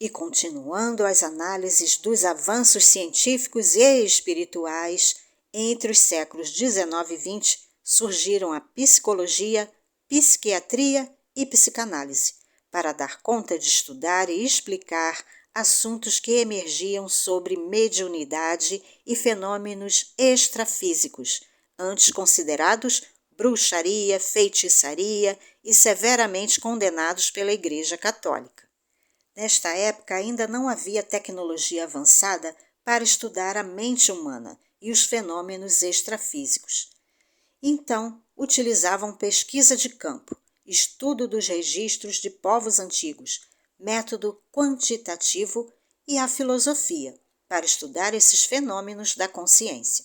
E continuando as análises dos avanços científicos e espirituais, entre os séculos XIX e XX surgiram a psicologia, psiquiatria e psicanálise, para dar conta de estudar e explicar assuntos que emergiam sobre mediunidade e fenômenos extrafísicos, antes considerados bruxaria, feitiçaria e severamente condenados pela Igreja Católica. Nesta época ainda não havia tecnologia avançada para estudar a mente humana e os fenômenos extrafísicos. Então, utilizavam pesquisa de campo, estudo dos registros de povos antigos, método quantitativo e a filosofia, para estudar esses fenômenos da consciência.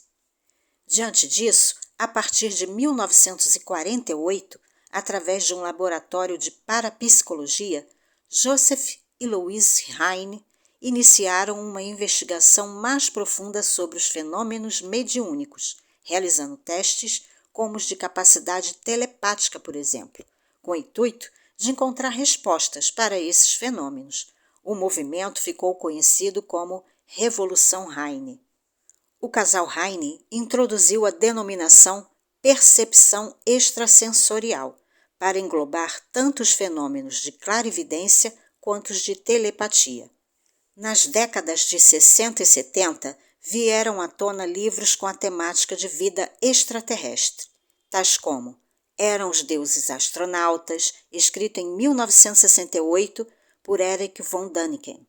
Diante disso, a partir de 1948, através de um laboratório de parapsicologia, Joseph e Louise Heine iniciaram uma investigação mais profunda sobre os fenômenos mediúnicos, realizando testes como os de capacidade telepática, por exemplo, com o intuito de encontrar respostas para esses fenômenos. O movimento ficou conhecido como Revolução Heine. O casal Heine introduziu a denominação percepção extrasensorial para englobar tanto os fenômenos de clarividência quanto os de telepatia. Nas décadas de 60 e 70, vieram à tona livros com a temática de vida extraterrestre, tais como Eram os Deuses Astronautas, escrito em 1968 por Erich von Däniken,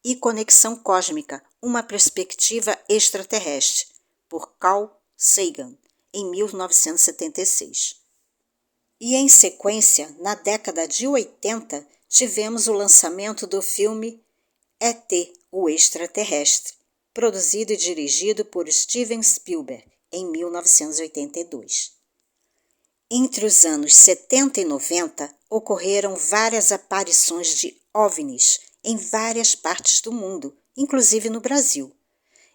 e Conexão Cósmica, uma perspectiva extraterrestre, por Carl Sagan, em 1976. E em sequência, na década de 80, tivemos o lançamento do filme E.T., o Extraterrestre, produzido e dirigido por Steven Spielberg, em 1982. Entre os anos 70 e 90, ocorreram várias aparições de OVNIs em várias partes do mundo, inclusive no Brasil.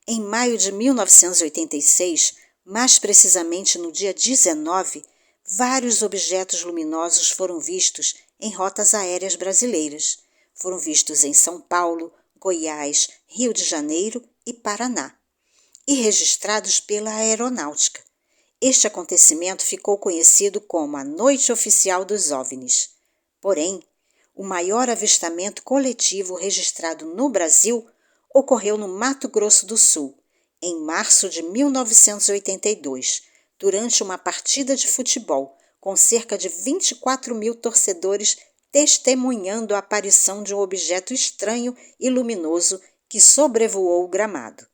Em maio de 1986, mais precisamente no dia 19, vários objetos luminosos foram vistos em rotas aéreas brasileiras. Foram vistos em São Paulo, Goiás, Rio de Janeiro e Paraná, e registrados pela Aeronáutica. Este acontecimento ficou conhecido como a Noite Oficial dos OVNIs. Porém, o maior avistamento coletivo registrado no Brasil ocorreu no Mato Grosso do Sul, em março de 1982, durante uma partida de futebol, com cerca de 24 mil torcedores testemunhando a aparição de um objeto estranho e luminoso que sobrevoou o gramado.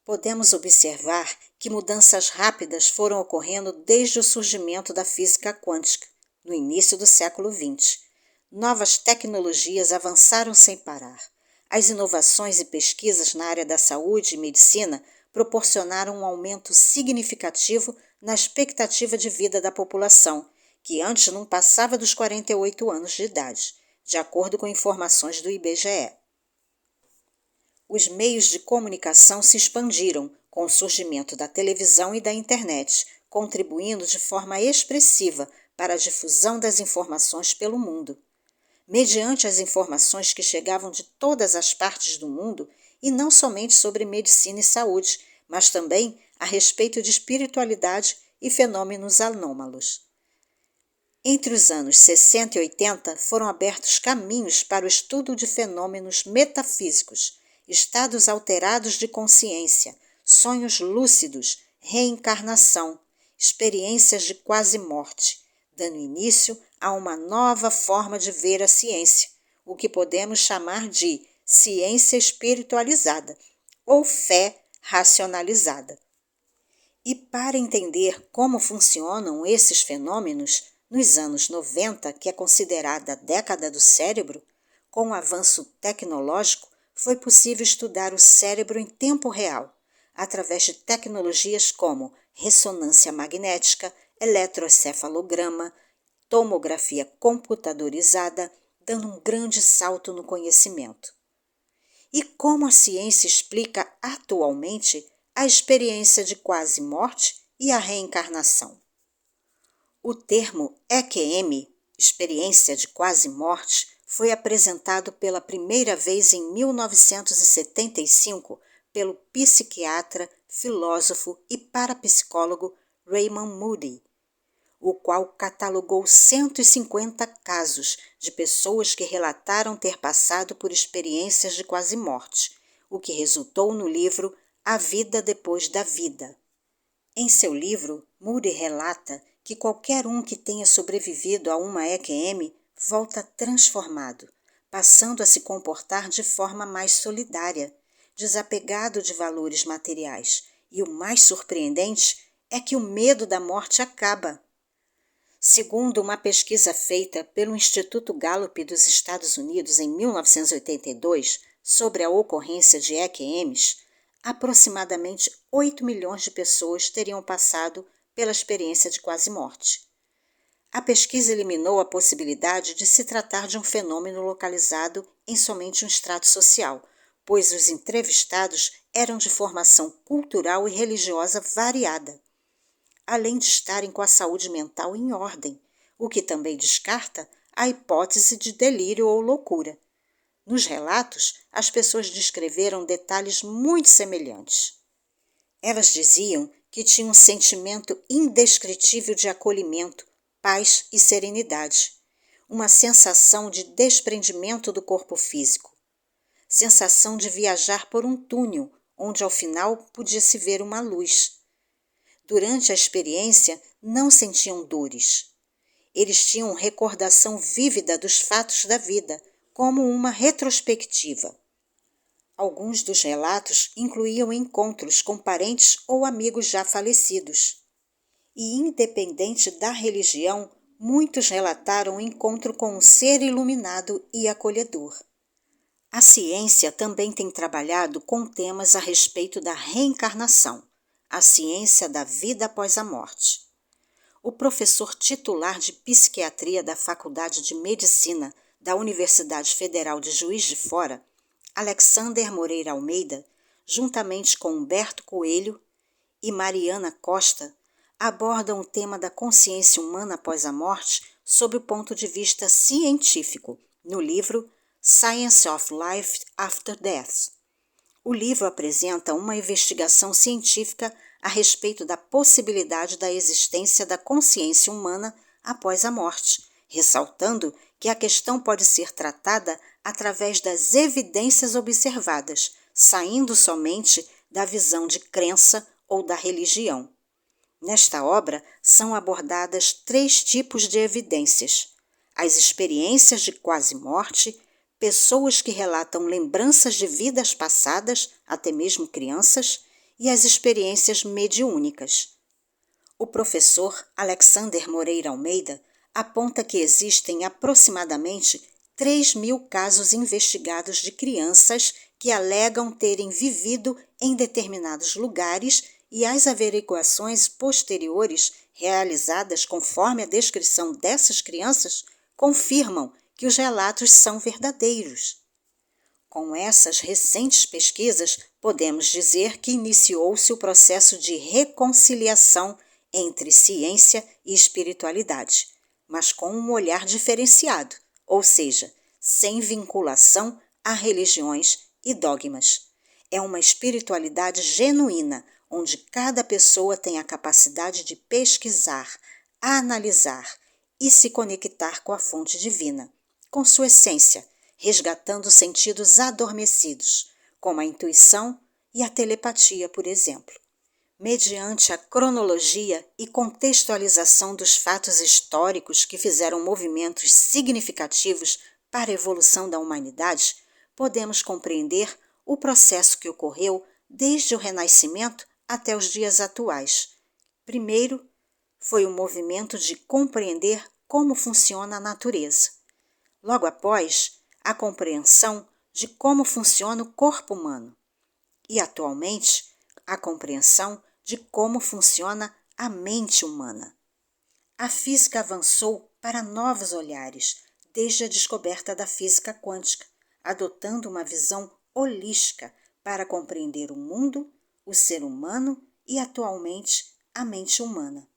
Podemos observar que mudanças rápidas foram ocorrendo desde o surgimento da física quântica, no início do século XX. Novas tecnologias avançaram sem parar. As inovações e pesquisas na área da saúde e medicina proporcionaram um aumento significativo na expectativa de vida da população, que antes não passava dos 48 anos de idade, de acordo com informações do IBGE. Os meios de comunicação se expandiram com o surgimento da televisão e da internet, contribuindo de forma expressiva para a difusão das informações pelo mundo. Mediante as informações que chegavam de todas as partes do mundo, e não somente sobre medicina e saúde, mas também a respeito de espiritualidade e fenômenos anômalos. Entre os anos 60 e 80 foram abertos caminhos para o estudo de fenômenos metafísicos, estados alterados de consciência, sonhos lúcidos, reencarnação, experiências de quase-morte, dando início a uma nova forma de ver a ciência, o que podemos chamar de ciência espiritualizada ou fé racionalizada. E para entender como funcionam esses fenômenos, nos anos 90, que é considerada a década do cérebro, com o avanço tecnológico, foi possível estudar o cérebro em tempo real, através de tecnologias como ressonância magnética, eletrocefalograma, tomografia computadorizada, dando um grande salto no conhecimento. E como a ciência explica atualmente a experiência de quase-morte e a reencarnação? O termo EQM, experiência de quase-morte, foi apresentado pela primeira vez em 1975 pelo psiquiatra, filósofo e parapsicólogo Raymond Moody, o qual catalogou 150 casos de pessoas que relataram ter passado por experiências de quase-morte, o que resultou no livro A Vida Depois da Vida. Em seu livro, Moody relata que qualquer um que tenha sobrevivido a uma EQM volta transformado, passando a se comportar de forma mais solidária, desapegado de valores materiais. E o mais surpreendente é que o medo da morte acaba. Segundo uma pesquisa feita pelo Instituto Gallup dos Estados Unidos em 1982 sobre a ocorrência de EQMs, aproximadamente 8 milhões de pessoas teriam passado pela experiência de quase-morte. A pesquisa eliminou a possibilidade de se tratar de um fenômeno localizado em somente um estrato social, pois os entrevistados eram de formação cultural e religiosa variada, além de estarem com a saúde mental em ordem, o que também descarta a hipótese de delírio ou loucura. Nos relatos, as pessoas descreveram detalhes muito semelhantes. Elas diziam que tinham um sentimento indescritível de acolhimento, paz e serenidade, uma sensação de desprendimento do corpo físico, sensação de viajar por um túnel, onde ao final podia-se ver uma luz. Durante a experiência, não sentiam dores. Eles tinham recordação vívida dos fatos da vida, como uma retrospectiva. Alguns dos relatos incluíam encontros com parentes ou amigos já falecidos. E, independente da religião, muitos relataram o encontro com um ser iluminado e acolhedor. A ciência também tem trabalhado com temas a respeito da reencarnação, a ciência da vida após a morte. O professor titular de psiquiatria da Faculdade de Medicina da Universidade Federal de Juiz de Fora, Alexander Moreira Almeida, juntamente com Humberto Coelho e Mariana Costa, abordam o tema da consciência humana após a morte sob o ponto de vista científico, no livro Science of Life After Death. O livro apresenta uma investigação científica a respeito da possibilidade da existência da consciência humana após a morte, ressaltando que a questão pode ser tratada através das evidências observadas, saindo somente da visão de crença ou da religião. Nesta obra, são abordadas 3 tipos de evidências: as experiências de quase-morte, pessoas que relatam lembranças de vidas passadas, até mesmo crianças, e as experiências mediúnicas. O professor Alexander Moreira Almeida aponta que existem aproximadamente 3.000 casos investigados de crianças que alegam terem vivido em determinados lugares e as averiguações posteriores realizadas conforme a descrição dessas crianças confirmam que os relatos são verdadeiros. Com essas recentes pesquisas, podemos dizer que iniciou-se o processo de reconciliação entre ciência e espiritualidade, mas com um olhar diferenciado, ou seja, sem vinculação a religiões e dogmas. É uma espiritualidade genuína, onde cada pessoa tem a capacidade de pesquisar, analisar e se conectar com a fonte divina, com sua essência, resgatando sentidos adormecidos, como a intuição e a telepatia, por exemplo. Mediante a cronologia e contextualização dos fatos históricos que fizeram movimentos significativos para a evolução da humanidade, podemos compreender o processo que ocorreu desde o Renascimento até os dias atuais. Primeiro, foi o movimento de compreender como funciona a natureza. Logo após, a compreensão de como funciona o corpo humano. E, atualmente, a compreensão de como funciona a mente humana. A física avançou para novos olhares, desde a descoberta da física quântica, adotando uma visão holística para compreender o mundo, o ser humano e, atualmente, a mente humana.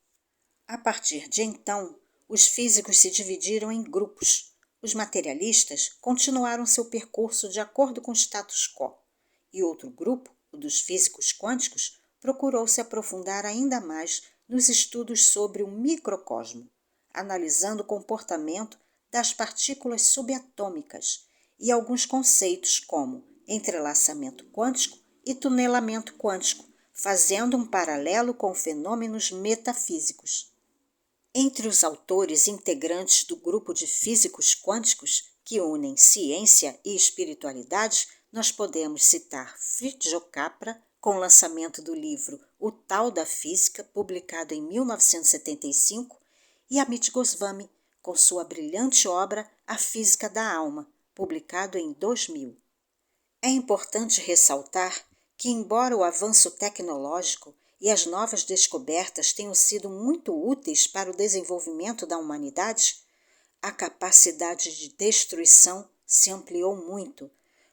A partir de então, os físicos se dividiram em grupos, Os materialistas continuaram seu percurso de acordo com o status quo, e outro grupo, o dos físicos quânticos, procurou se aprofundar ainda mais nos estudos sobre o microcosmo, analisando o comportamento das partículas subatômicas e alguns conceitos como entrelaçamento quântico e tunelamento quântico, fazendo um paralelo com fenômenos metafísicos. Entre os autores integrantes do grupo de físicos quânticos que unem ciência e espiritualidade, nós podemos citar Fritjof Capra, com o lançamento do livro O Tal da Física, publicado em 1975, e Amit Goswami, com sua brilhante obra A Física da Alma, publicado em 2000. É importante ressaltar que, embora o avanço tecnológico e as novas descobertas tenham sido muito úteis para o desenvolvimento da humanidade, a capacidade de destruição se ampliou muito,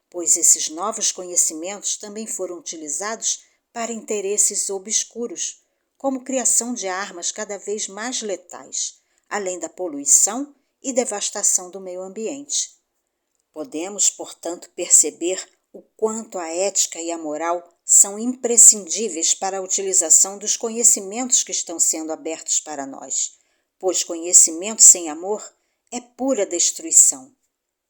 pois esses novos conhecimentos também foram utilizados para interesses obscuros, como criação de armas cada vez mais letais, além da poluição e devastação do meio ambiente. Podemos, portanto, perceber o quanto a ética e a moral são imprescindíveis para a utilização dos conhecimentos que estão sendo abertos para nós, pois conhecimento sem amor é pura destruição.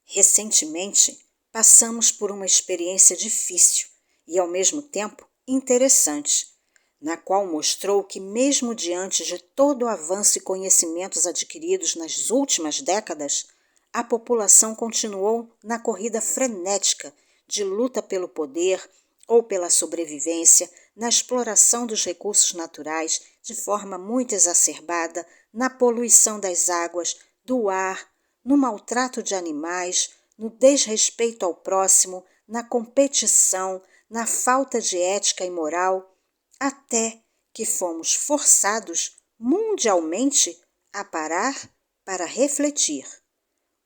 Recentemente, passamos por uma experiência difícil e, ao mesmo tempo, interessante, na qual mostrou que, mesmo diante de todo o avanço e conhecimentos adquiridos nas últimas décadas, a população continuou na corrida frenética de luta pelo poder ou pela sobrevivência, na exploração dos recursos naturais de forma muito exacerbada, na poluição das águas, do ar, no maltrato de animais, no desrespeito ao próximo, na competição, na falta de ética e moral, até que fomos forçados mundialmente a parar para refletir.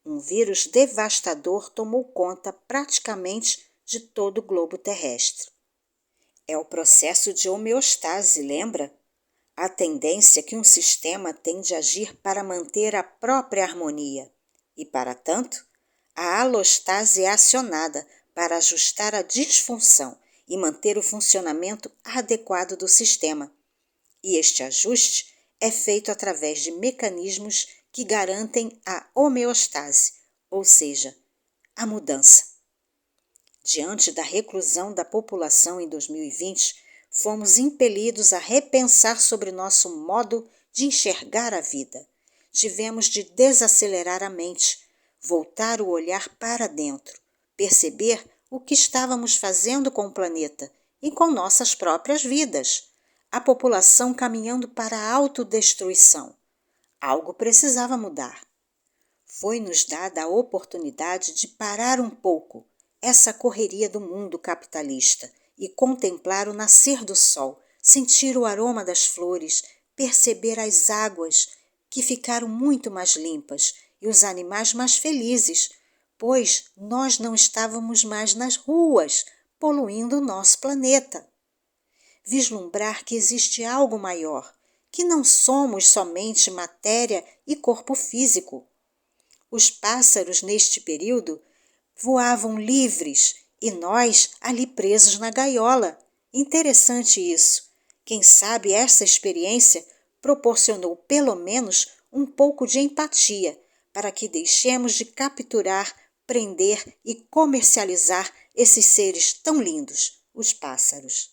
Um vírus devastador tomou conta praticamente de todo o globo terrestre. É o processo de homeostase, lembra? A tendência que um sistema tem de agir para manter a própria harmonia. E, para tanto, a alostase é acionada para ajustar a disfunção e manter o funcionamento adequado do sistema. E este ajuste é feito através de mecanismos que garantem a homeostase, ou seja, a mudança. Diante da reclusão da população em 2020, fomos impelidos a repensar sobre nosso modo de enxergar a vida. Tivemos de desacelerar a mente, voltar o olhar para dentro, perceber o que estávamos fazendo com o planeta e com nossas próprias vidas. A população caminhando para a autodestruição. Algo precisava mudar. Foi-nos dada a oportunidade de parar um pouco essa correria do mundo capitalista e contemplar o nascer do sol, sentir o aroma das flores, perceber as águas que ficaram muito mais limpas e os animais mais felizes, pois nós não estávamos mais nas ruas poluindo o nosso planeta. Vislumbrar que existe algo maior, que não somos somente matéria e corpo físico. Os pássaros, neste período, voavam livres e nós ali presos na gaiola. Interessante isso. Quem sabe essa experiência proporcionou pelo menos um pouco de empatia para que deixemos de capturar, prender e comercializar esses seres tão lindos, os pássaros.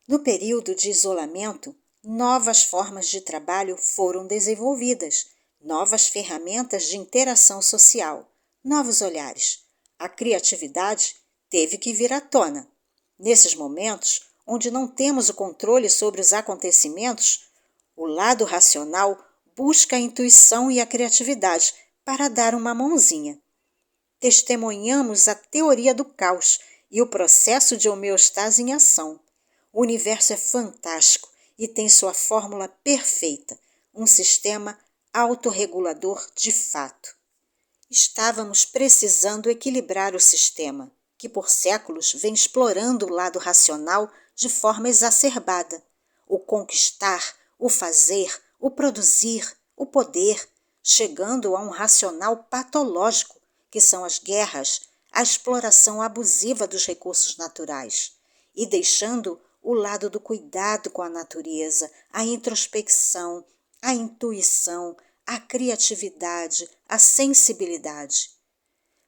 No período de isolamento, novas formas de trabalho foram desenvolvidas, novas ferramentas de interação social, novos olhares. A criatividade teve que vir à tona. Nesses momentos, onde não temos o controle sobre os acontecimentos, o lado racional busca a intuição e a criatividade para dar uma mãozinha. Testemunhamos a teoria do caos e o processo de homeostase em ação. O universo é fantástico e tem sua fórmula perfeita, um sistema autorregulador de fato. Estávamos precisando equilibrar o sistema, que por séculos vem explorando o lado racional de forma exacerbada. O conquistar, o fazer, o produzir, o poder, chegando a um racional patológico, que são as guerras, a exploração abusiva dos recursos naturais, e deixando o lado do cuidado com a natureza, a introspecção, a intuição, a criatividade, a sensibilidade.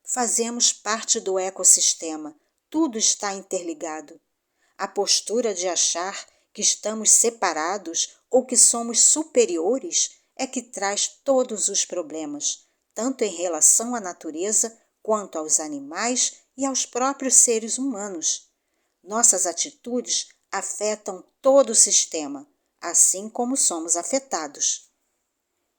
Fazemos parte do ecossistema, tudo está interligado. A postura de achar que estamos separados ou que somos superiores é que traz todos os problemas, tanto em relação à natureza quanto aos animais e aos próprios seres humanos. Nossas atitudes afetam todo o sistema, assim como somos afetados.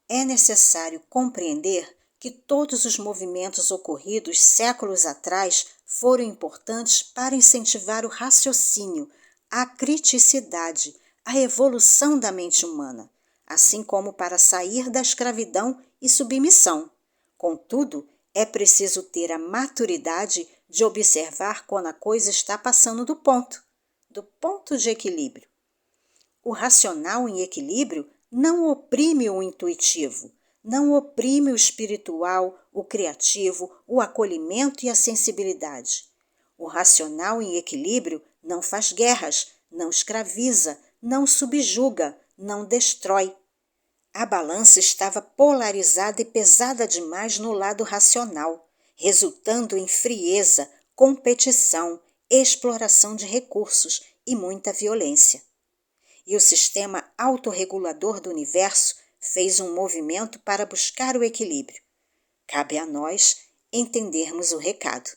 É necessário compreender que todos os movimentos ocorridos séculos atrás foram importantes para incentivar o raciocínio, a criticidade, a evolução da mente humana, assim como para sair da escravidão e submissão. Contudo, é preciso ter a maturidade de observar quando a coisa está passando do ponto de equilíbrio. O racional em equilíbrio não oprime o intuitivo, não oprime o espiritual, o criativo, o acolhimento e a sensibilidade. O racional em equilíbrio não faz guerras, não escraviza, não subjuga, não destrói. A balança estava polarizada e pesada demais no lado racional, resultando em frieza, competição, exploração de recursos e muita violência. E o sistema autorregulador do universo fez um movimento para buscar o equilíbrio. Cabe a nós entendermos o recado.